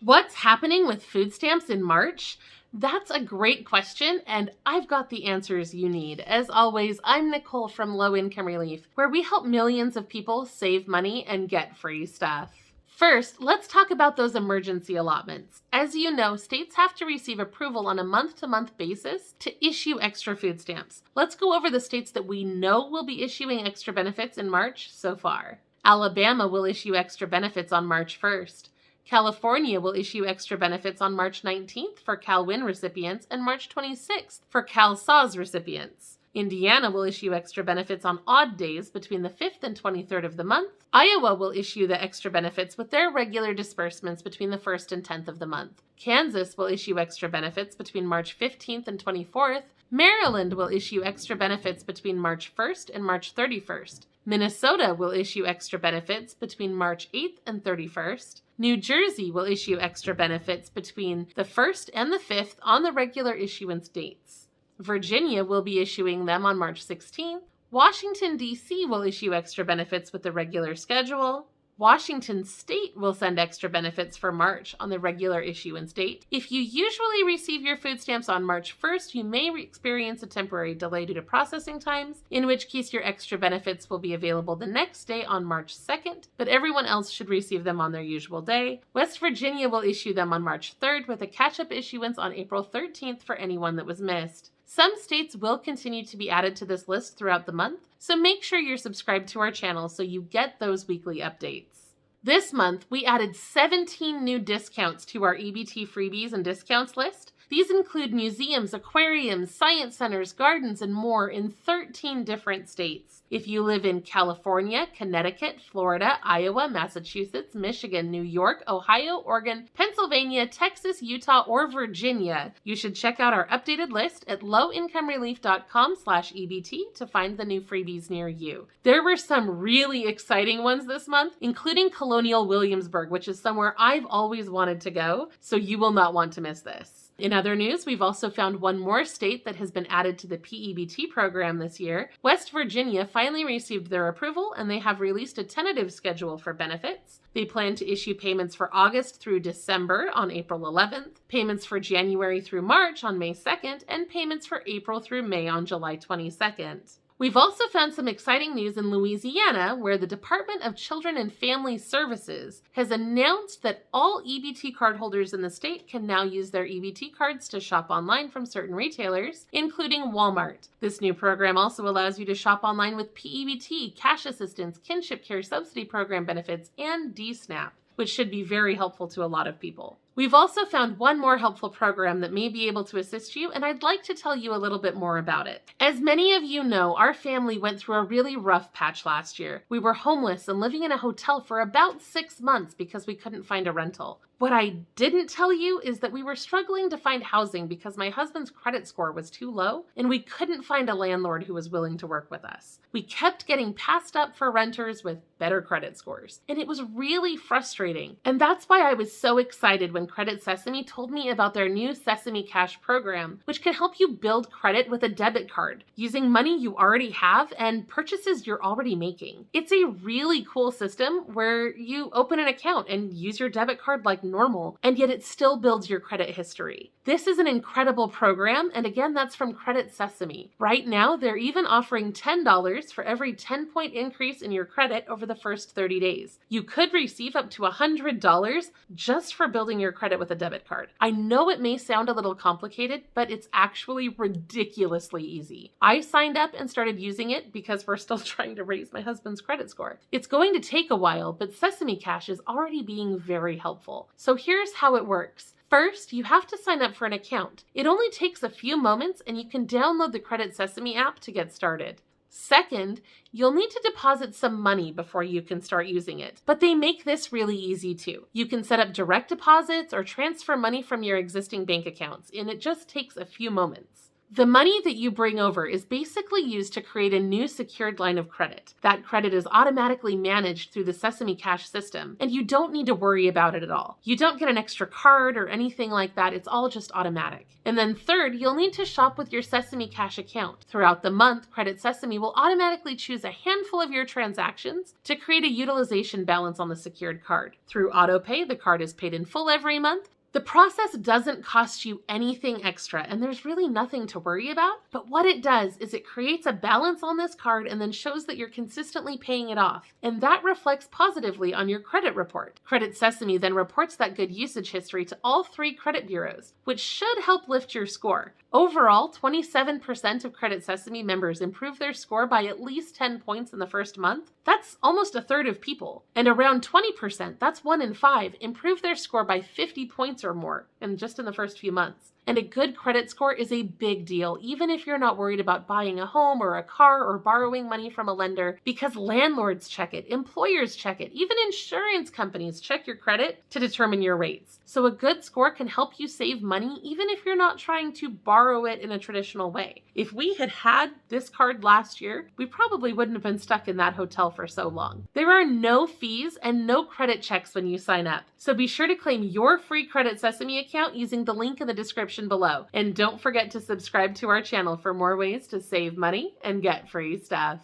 What's happening with food stamps in March? That's a great question, and I've got the answers you need. As always, I'm Nicole from Low Income Relief, where we help millions of people save money and get free stuff. First, let's talk about those emergency allotments. As you know, states have to receive approval on a month-to-month basis to issue extra food stamps. Let's go over the states that we know will be issuing extra benefits in March so far. Alabama will issue extra benefits on March 1st. California will issue extra benefits on March 19th for CalWIN recipients and March 26th for CalSAWS recipients. Indiana will issue extra benefits on odd days between the 5th and 23rd of the month. Iowa will issue the extra benefits with their regular disbursements between the 1st and 10th of the month. Kansas will issue extra benefits between March 15th and 24th. Maryland will issue extra benefits between March 1st and March 31st. Minnesota will issue extra benefits between March 8th and 31st. New Jersey will issue extra benefits between the 1st and the 5th on the regular issuance dates. Virginia will be issuing them on March 16th. Washington, D.C. will issue extra benefits with the regular schedule. Washington State will send extra benefits for March on the regular issuance date. If you usually receive your food stamps on March 1st, you may experience a temporary delay due to processing times, in which case your extra benefits will be available the next day on March 2nd, but everyone else should receive them on their usual day. West Virginia will issue them on March 3rd with a catch-up issuance on April 13th for anyone that was missed. Some states will continue to be added to this list throughout the month, so make sure you're subscribed to our channel so you get those weekly updates. This month, we added 17 new discounts to our EBT freebies and discounts list. These include museums, aquariums, science centers, gardens, and more in 13 different states. If you live in California, Connecticut, Florida, Iowa, Massachusetts, Michigan, New York, Ohio, Oregon, Pennsylvania, Texas, Utah, or Virginia, you should check out our updated list at lowincomerelief.com/EBT to find the new freebies near you. There were some really exciting ones this month, including Colonial Williamsburg, which is somewhere I've always wanted to go, so you will not want to miss this. In other news, we've also found one more state that has been added to the P-EBT program this year. West Virginia finally received their approval, and they have released a tentative schedule for benefits. They plan to issue payments for August through December on April 11th, payments for January through March on May 2nd, and payments for April through May on July 22nd. We've also found some exciting news in Louisiana, where the Department of Children and Family Services has announced that all EBT cardholders in the state can now use their EBT cards to shop online from certain retailers, including Walmart. This new program also allows you to shop online with P-EBT, cash assistance, kinship care subsidy program benefits, and DSNAP, which should be very helpful to a lot of people. We've also found one more helpful program that may be able to assist you, and I'd like to tell you a little bit more about it. As many of you know, our family went through a really rough patch last year. We were homeless and living in a hotel for about 6 months because we couldn't find a rental. What I didn't tell you is that we were struggling to find housing because my husband's credit score was too low, and we couldn't find a landlord who was willing to work with us. We kept getting passed up for renters with better credit scores, and it was really frustrating. And that's why I was so excited when Credit Sesame told me about their new Sesame Cash program, which can help you build credit with a debit card, using money you already have and purchases you're already making. It's a really cool system where you open an account and use your debit card like normal, and yet it still builds your credit history. This is an incredible program, and again, that's from Credit Sesame. Right now, they're even offering $10 for every 10-point increase in your credit over the first 30 days. You could receive up to $100 just for building your credit with a debit card. I know it may sound a little complicated, but it's actually ridiculously easy. I signed up and started using it because we're still trying to raise my husband's credit score. It's going to take a while, but Sesame Cash is already being very helpful. So here's how it works. First, you have to sign up for an account. It only takes a few moments, and you can download the Credit Sesame app to get started. Second, you'll need to deposit some money before you can start using it, but they make this really easy too. You can set up direct deposits or transfer money from your existing bank accounts, and it just takes a few moments. The money that you bring over is basically used to create a new secured line of credit. That credit is automatically managed through the Sesame Cash system, and you don't need to worry about it at all. You don't get an extra card or anything like that. It's all just automatic. And then third, you'll need to shop with your Sesame Cash account. Throughout the month, Credit Sesame will automatically choose a handful of your transactions to create a utilization balance on the secured card. Through AutoPay, the card is paid in full every month. The process doesn't cost you anything extra, and there's really nothing to worry about. But what it does is it creates a balance on this card and then shows that you're consistently paying it off. And that reflects positively on your credit report. Credit Sesame then reports that good usage history to all 3 credit bureaus, which should help lift your score. Overall, 27% of Credit Sesame members improve their score by at least 10 points in the first month. That's almost a third of people. And around 20%, that's 1 in 5, improve their score by 50 points or more, and just in the first few months. And a good credit score is a big deal, even if you're not worried about buying a home or a car or borrowing money from a lender, because landlords check it, employers check it, even insurance companies check your credit to determine your rates. So a good score can help you save money, even if you're not trying to borrow it in a traditional way. If we had had this card last year, we probably wouldn't have been stuck in that hotel for so long. There are no fees and no credit checks when you sign up. So be sure to claim your free Credit Sesame account using the link in the description below. And don't forget to subscribe to our channel for more ways to save money and get free stuff.